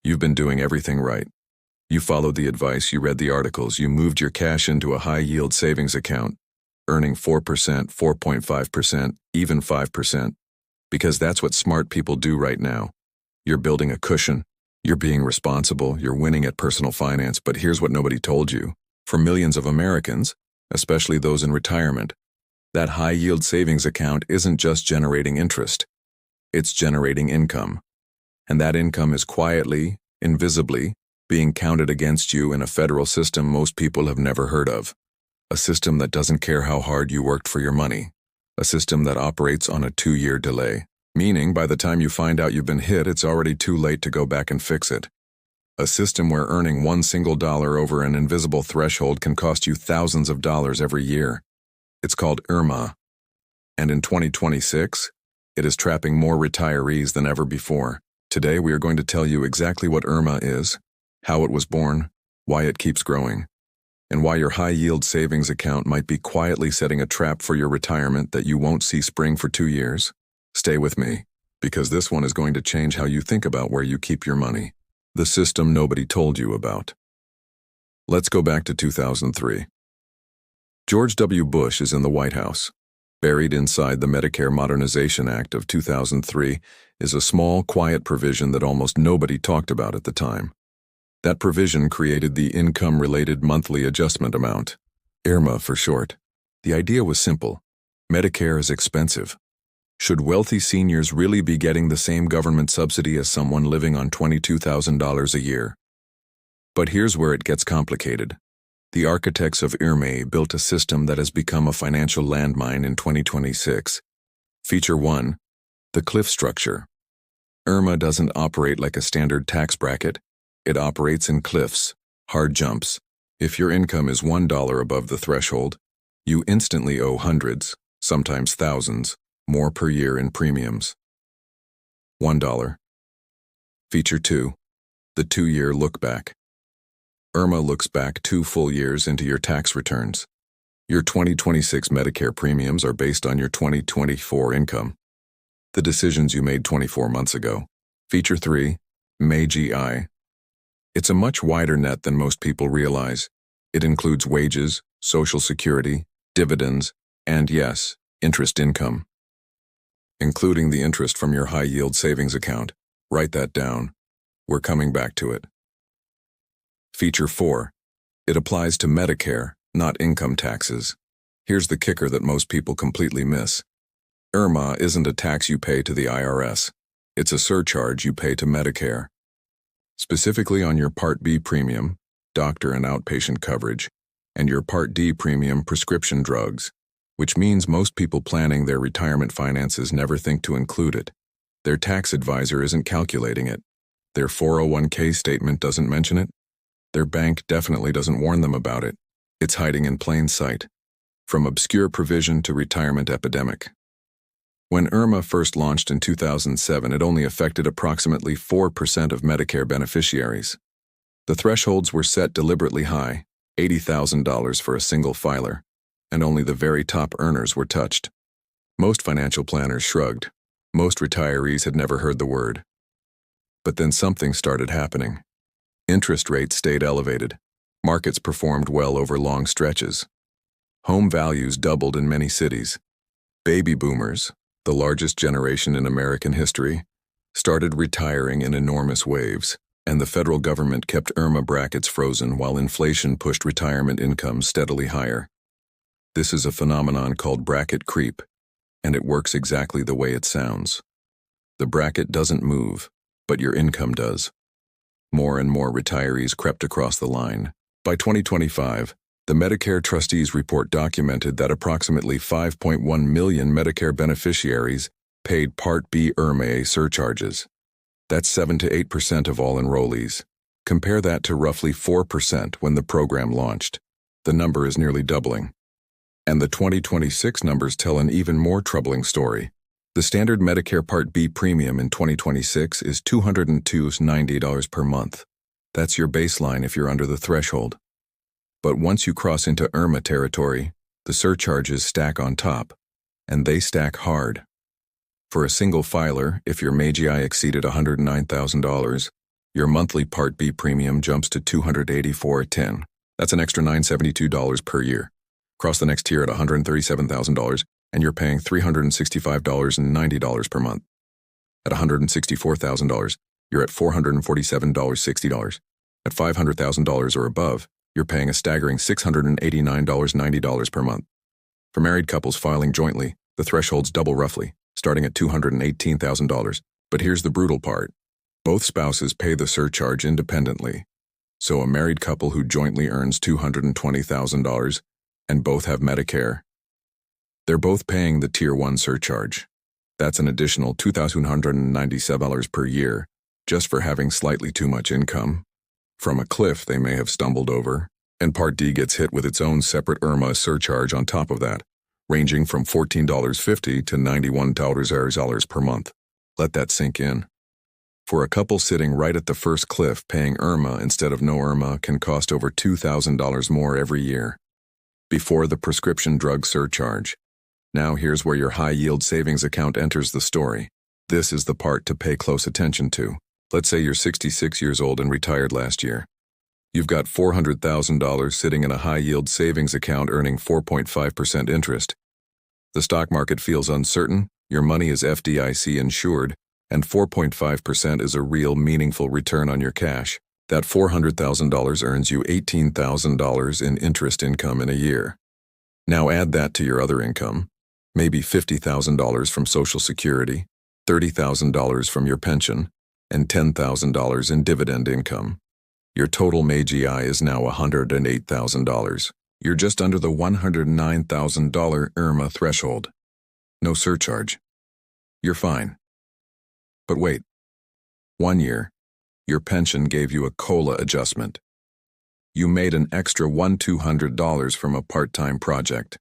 You've been doing everything right. You followed the advice, you read the articles, you moved your cash into a high-yield savings account, earning 4%, 4.5%, even 5%, because that's what smart people do right now. You're building a cushion, you're being responsible, you're winning at personal finance, but here's what nobody told you. For millions of Americans, especially those in retirement, that high-yield savings account isn't just generating interest, it's generating income. And that income is quietly, invisibly, being counted against you in a federal system most people have never heard of. A system that doesn't care how hard you worked for your money. A system that operates on a 2-year delay. Meaning, by the time you find out you've been hit, it's already too late to go back and fix it. A system where earning one single dollar over an invisible threshold can cost you thousands of dollars every year. It's called IRMAA. And in 2026, it is trapping more retirees than ever before. Today, we are going to tell you exactly what IRMAA is, how it was born, why it keeps growing, and why your high-yield savings account might be quietly setting a trap for your retirement that you won't see spring for 2 years. Stay with me, because this one is going to change how you think about where you keep your money. The system nobody told you about. Let's go back to 2003. George W. Bush is in the White House. Buried inside the Medicare Modernization Act of 2003 is a small, quiet provision that almost nobody talked about at the time. That provision created the Income-Related Monthly Adjustment Amount, IRMAA for short. The idea was simple. Medicare is expensive. Should wealthy seniors really be getting the same government subsidy as someone living on $22,000 a year? But here's where it gets complicated. The architects of IRMAA built a system that has become a financial landmine in 2026. Feature 1. The cliff structure. IRMAA doesn't operate like a standard tax bracket. It operates in cliffs, hard jumps. If your income is $1 above the threshold, you instantly owe hundreds, sometimes thousands, more per year in premiums. $1. Feature 2. The 2-year look-back. IRMAA looks back 2 full years into your tax returns. Your 2026 Medicare premiums are based on your 2024 income. The decisions you made 24 months ago. Feature 3. MAGI. It's a much wider net than most people realize. It includes wages, Social Security, dividends, and yes, interest income. Including the interest from your high-yield savings account. Write that down. We're coming back to it. Feature 4. It applies to Medicare, not income taxes. Here's the kicker that most people completely miss. IRMAA isn't a tax you pay to the IRS. It's a surcharge you pay to Medicare. Specifically on your Part B premium, doctor and outpatient coverage, and your Part D premium prescription drugs, which means most people planning their retirement finances never think to include it. Their tax advisor isn't calculating it. Their 401k statement doesn't mention it. Their bank definitely doesn't warn them about it. It's hiding in plain sight. From obscure provision to retirement epidemic. When IRMAA first launched in 2007, it only affected approximately 4% of Medicare beneficiaries. The thresholds were set deliberately high, $80,000 for a single filer, and only the very top earners were touched. Most financial planners shrugged. Most retirees had never heard the word. But then something started happening. Interest rates stayed elevated. Markets performed well over long stretches. Home values doubled in many cities. Baby boomers, the largest generation in American history, started retiring in enormous waves, and the federal government kept IRMAA brackets frozen while inflation pushed retirement incomes steadily higher. This is a phenomenon called bracket creep, and it works exactly the way it sounds. The bracket doesn't move, but your income does. More and more retirees crept across the line. By 2025, the Medicare Trustees Report documented that approximately 5.1 million Medicare beneficiaries paid Part B IRMAA surcharges. That's 7 to 8% of all enrollees. Compare that to roughly 4% when the program launched. The number is nearly doubling. And the 2026 numbers tell an even more troubling story. The standard Medicare Part B premium in 2026 is $290 per month. That's your baseline if you're under the threshold. But once you cross into IRMAA territory, the surcharges stack on top, and they stack hard. For a single filer, if your MAGI exceeded $109,000, Your monthly Part B premium jumps to $284.10. That's an extra $972 per year. Cross the next tier at $137,000, and you're paying $365.90 per month. At $164,000, you're at $447.60. At $500,000 or above, you're paying a staggering $689.90 per month. For married couples filing jointly, the thresholds double roughly, starting at $218,000. But here's the brutal part. Both spouses pay the surcharge independently. So a married couple who jointly earns $220,000 and both have Medicare, they're both paying the Tier 1 surcharge. That's an additional $2,297 per year just for having slightly too much income from a cliff they may have stumbled over, and Part D gets hit with its own separate IRMAA surcharge on top of that, ranging from $14.50 to $91 per month. Let that sink in. For a couple sitting right at the first cliff, paying IRMAA instead of no IRMAA can cost over $2,000 more every year. Before the prescription drug surcharge. Now here's where your high-yield savings account enters the story. This is the part to pay close attention to. Let's say you're 66 years old and retired last year. You've got $400,000 sitting in a high-yield savings account earning 4.5% interest. The stock market feels uncertain, your money is FDIC insured, and 4.5% is a real meaningful return on your cash. That $400,000 earns you $18,000 in interest income in a year. Now add that to your other income, maybe $50,000 from Social Security, $30,000 from your pension, and $10,000 in dividend income. Your total MAGI is now $108,000. You're just under the $109,000 IRMAA threshold. No surcharge. You're fine. But wait. 1 year, your pension gave you a COLA adjustment. You made an extra $200 from a part-time project.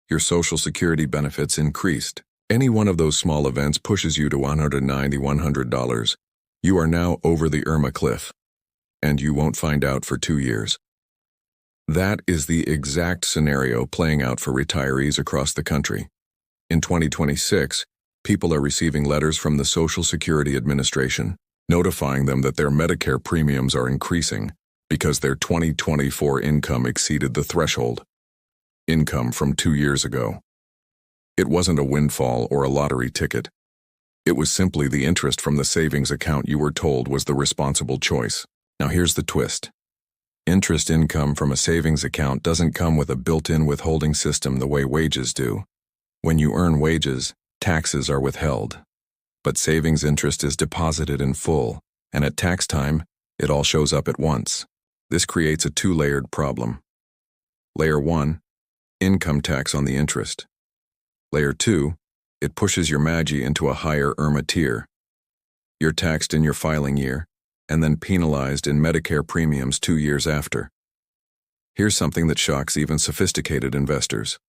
Your Social Security benefits increased. Any one of those small events pushes you to $100. You are now over the IRMAA cliff, and you won't find out for 2 years. That is the exact scenario playing out for retirees across the country. In 2026, people are receiving letters from the Social Security Administration notifying them that their Medicare premiums are increasing because their 2024 income exceeded the threshold. Income from 2 years ago. It wasn't a windfall or a lottery ticket. It was simply the interest from the savings account you were told was the responsible choice. Now here's the twist. Interest income from a savings account doesn't come with a built-in withholding system the way wages do. When you earn wages, taxes are withheld. But savings interest is deposited in full, and at tax time, it all shows up at once. This creates a two-layered problem. Layer 1, income tax on the interest. Layer 2, it pushes your MAGI into a higher IRMAA tier. You're taxed in your filing year, and then penalized in Medicare premiums 2 years after. Here's something that shocks even sophisticated investors.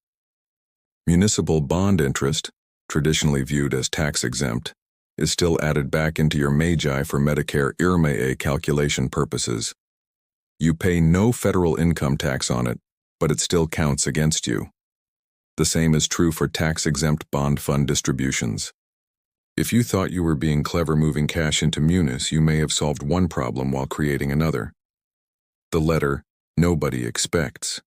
Municipal bond interest, traditionally viewed as tax-exempt, is still added back into your MAGI for Medicare IRMAA calculation purposes. You pay no federal income tax on it, but it still counts against you. The same is true for tax-exempt bond fund distributions. If you thought you were being clever moving cash into munis, you may have solved one problem while creating another. The letter nobody expects.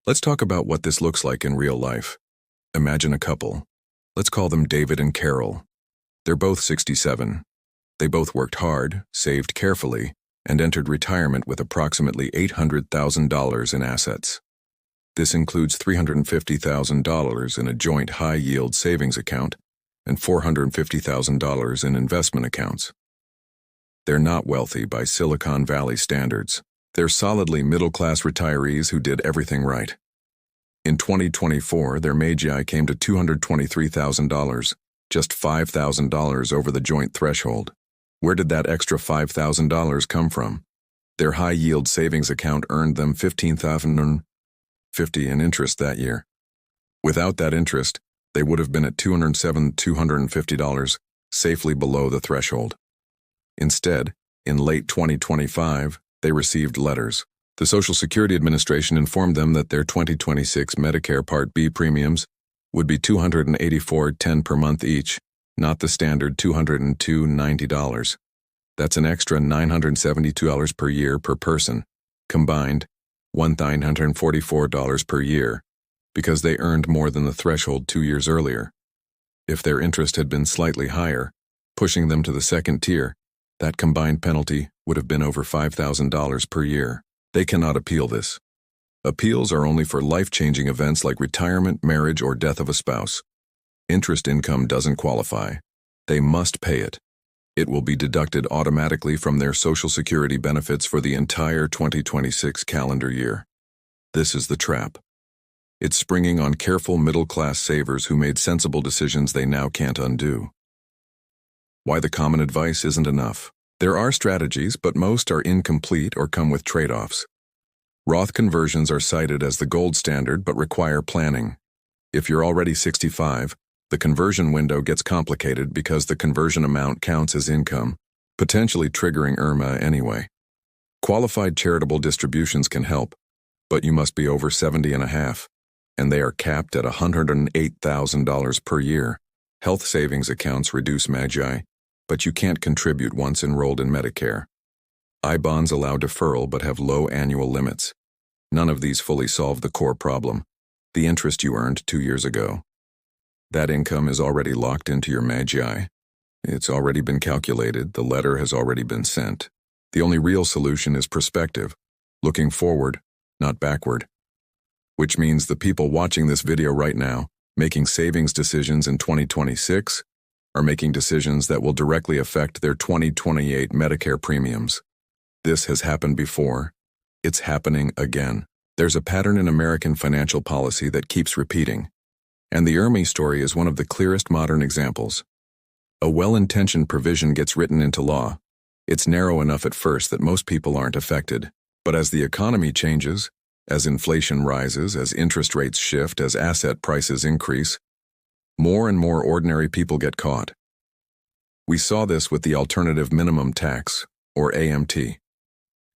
Let's talk about what this looks like in real life. Imagine a couple. Let's call them David and Carol. They're both 67. They both worked hard, saved carefully, and entered retirement with approximately $800,000 in assets. This includes $350,000 in a joint high-yield savings account and $450,000 in investment accounts. They're not wealthy by Silicon Valley standards. They're solidly middle-class retirees who did everything right. In 2024, their MAGI came to $223,000, just $5,000 over the joint threshold. Where did that extra $5,000 come from? Their high-yield savings account earned them $15,050 in interest that year. Without that interest, they would have been at $207,250, safely below the threshold. Instead, in late 2025, they received letters. The Social Security Administration informed them that their 2026 Medicare Part B premiums would be $284.10 per month each, not the standard $202.90. That's an extra $972 per year per person, combined $1,944 per year, because they earned more than the threshold 2 years earlier. If their interest had been slightly higher, pushing them to the second tier, that combined penalty would have been over $5,000 per year. They cannot appeal this. Appeals are only for life-changing events like retirement, marriage, or death of a spouse. Interest income doesn't qualify. They must pay it. It will be deducted automatically from their Social Security benefits for the entire 2026 calendar year. This is the trap. It's springing on careful middle-class savers who made sensible decisions they now can't undo. Why the common advice isn't enough. There are strategies, but most are incomplete or come with trade-offs. Roth conversions are cited as the gold standard but require planning. If you're already 65, the conversion window gets complicated because the conversion amount counts as income, potentially triggering IRMAA anyway. Qualified charitable distributions can help, but you must be over 70 and a half, and they are capped at $108,000 per year. Health savings accounts reduce MAGI, but you can't contribute once enrolled in Medicare. I-bonds allow deferral but have low annual limits. None of these fully solve the core problem, the interest you earned 2 years ago. That income is already locked into your MAGI. It's already been calculated, the letter has already been sent. The only real solution is perspective, looking forward, not backward. Which means the people watching this video right now, making savings decisions in 2026, are making decisions that will directly affect their 2028 Medicare premiums. This has happened before. It's happening again. There's a pattern in American financial policy that keeps repeating, and the IRMAA story is one of the clearest modern examples. A well-intentioned provision gets written into law. It's narrow enough at first that most people aren't affected, but as the economy changes, as inflation rises, as interest rates shift, as asset prices increase, more and more ordinary people get caught. We saw this with the Alternative Minimum Tax, or AMT.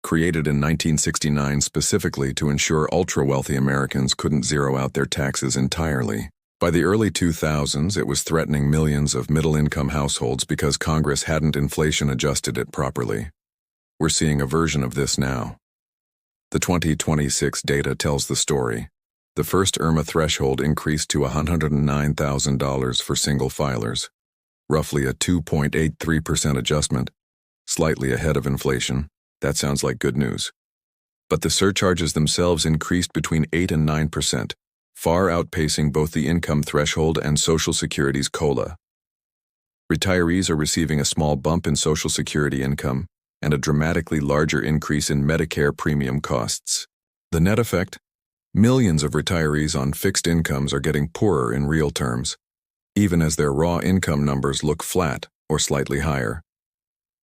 Created in 1969 specifically to ensure ultra-wealthy Americans couldn't zero out their taxes entirely. By the early 2000s, it was threatening millions of middle-income households because Congress hadn't inflation-adjusted it properly. We're seeing a version of this now. The 2026 data tells the story. The first IRMAA threshold increased to $109,000 for single filers, roughly a 2.83% adjustment, slightly ahead of inflation. That sounds like good news. But the surcharges themselves increased between 8 and 9%, far outpacing both the income threshold and Social Security's COLA. Retirees are receiving a small bump in Social Security income and a dramatically larger increase in Medicare premium costs. The net effect? Millions of retirees on fixed incomes are getting poorer in real terms, even as their raw income numbers look flat or slightly higher.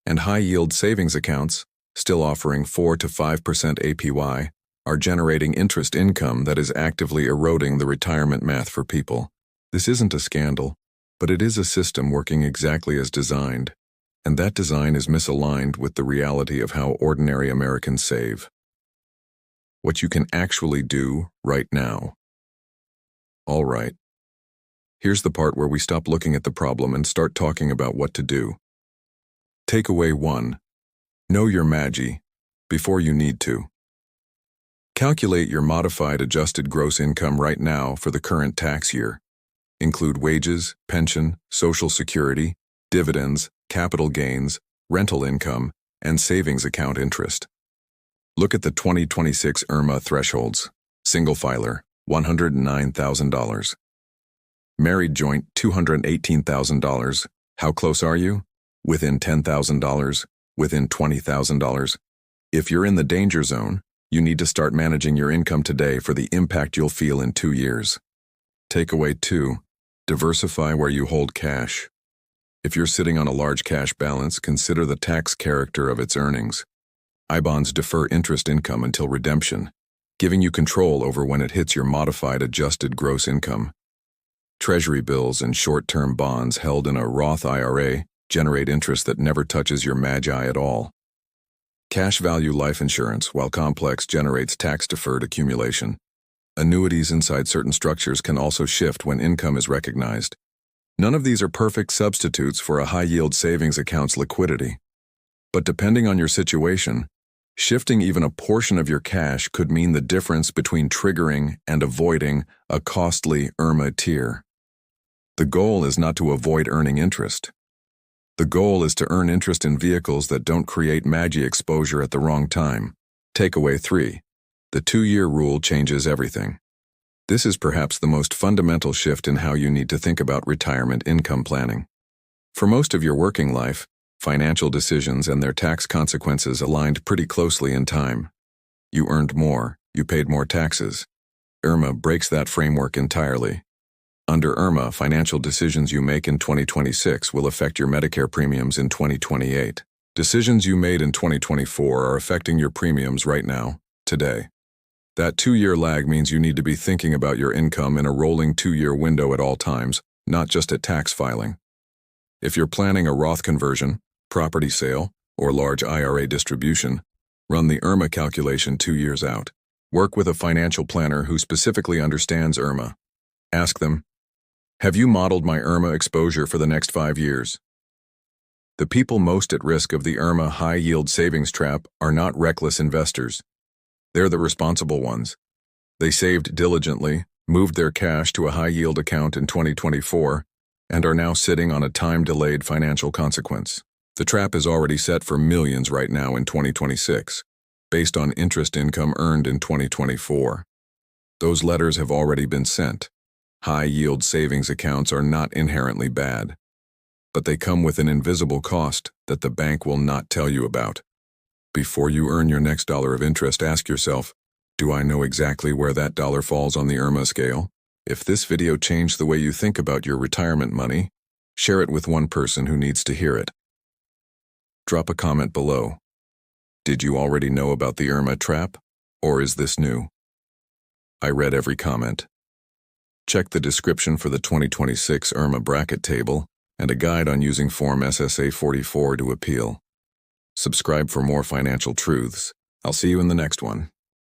And high-yield savings accounts, still offering 4 to 5% APY, are generating interest income that is actively eroding the retirement math for people. This isn't a scandal, but it is a system working exactly as designed, and that design is misaligned with the reality of how ordinary Americans save. What you can actually do right now. All right. Here's the part where we stop looking at the problem and start talking about what to do. Takeaway 1. Know your MAGI before you need to. Calculate your modified adjusted gross income right now for the current tax year. Include wages, pension, Social Security, dividends, capital gains, rental income, and savings account interest. Look at the 2026 IRMAA thresholds. Single filer, $109,000. Married joint, $218,000. How close are you? Within $10,000? Within $20,000? If you're in the danger zone, you need to start managing your income today for the impact you'll feel in 2 years. Takeaway 2. Diversify where you hold cash. If you're sitting on a large cash balance, consider the tax character of its earnings. I-bonds defer interest income until redemption, giving you control over when it hits your modified adjusted gross income. Treasury bills and short-term bonds held in a Roth IRA generate interest that never touches your MAGI at all. Cash value life insurance, while complex, generates tax-deferred accumulation. Annuities inside certain structures can also shift when income is recognized. None of these are perfect substitutes for a high-yield savings account's liquidity. But depending on your situation, shifting even a portion of your cash could mean the difference between triggering and avoiding a costly IRMAA tier. The goal is not to avoid earning interest. The goal is to earn interest in vehicles that don't create MAGI exposure at the wrong time. Takeaway 3. The 2-year rule changes everything. This is perhaps the most fundamental shift in how you need to think about retirement income planning. For most of your working life, financial decisions and their tax consequences aligned pretty closely in time. You earned more, you paid more taxes. IRMAA breaks that framework entirely. Under IRMAA, financial decisions you make in 2026 will affect your Medicare premiums in 2028. Decisions you made in 2024 are affecting your premiums right now, today. That 2-year lag means you need to be thinking about your income in a rolling 2-year window at all times, not just at tax filing. If you're planning a Roth conversion, property sale, or large IRA distribution, run the IRMAA calculation 2 years out. Work with a financial planner who specifically understands IRMAA. Ask them, have you modeled my IRMAA exposure for the next 5 years? The people most at risk of the IRMAA high-yield savings trap are not reckless investors. They're the responsible ones. They saved diligently, moved their cash to a high-yield account in 2024, and are now sitting on a time-delayed financial consequence. The trap is already set for millions right now in 2026, based on interest income earned in 2024. Those letters have already been sent. High-yield savings accounts are not inherently bad, but they come with an invisible cost that the bank will not tell you about. Before you earn your next dollar of interest, ask yourself, do I know exactly where that dollar falls on the IRMAA scale? If this video changed the way you think about your retirement money, share it with one person who needs to hear it. Drop a comment below. Did you already know about the IRMAA trap, or is this new? I read every comment. Check the description for the 2026 IRMAA bracket table and a guide on using Form SSA 44 to appeal. Subscribe for more financial truths. I'll see you in the next one.